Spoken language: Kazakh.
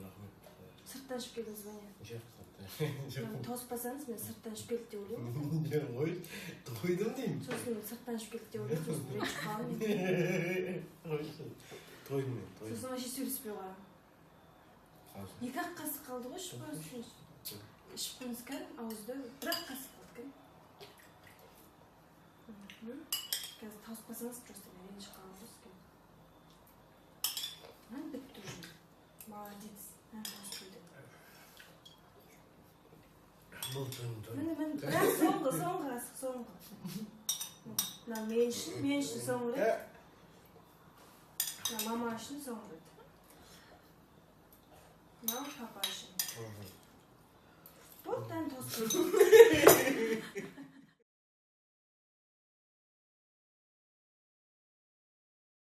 рахмет. Сырттан ішіп келдіңіз бе? Жоқ. Тоспасаңыз мен сырттан ішіп келді деп ойлаймын. Ой, тойдым деймін. Сосын сырттан ішіп келді деп ойлаймын. Сосын ренжіп қалдым. Тойдым мен. Сосын вообще сөйлеспей қалдым. 2-ақ қасық қалды ғой ішіп қойыңыз. Ішіп қойыңыз кән, ауызда 1-ақ қасық қалды кән. Қазір тауыспасаңыз просто ренжіп қалдыңыз кән. Бітті уже. Молодец. Тауысып қойды. Міне, бірақ соңғы қасық, соңғы. Мына мен үшін соңғы рет. Мына мама үшін соңғы рет. Мынау папа үшін. Вот, тән тосып қойды.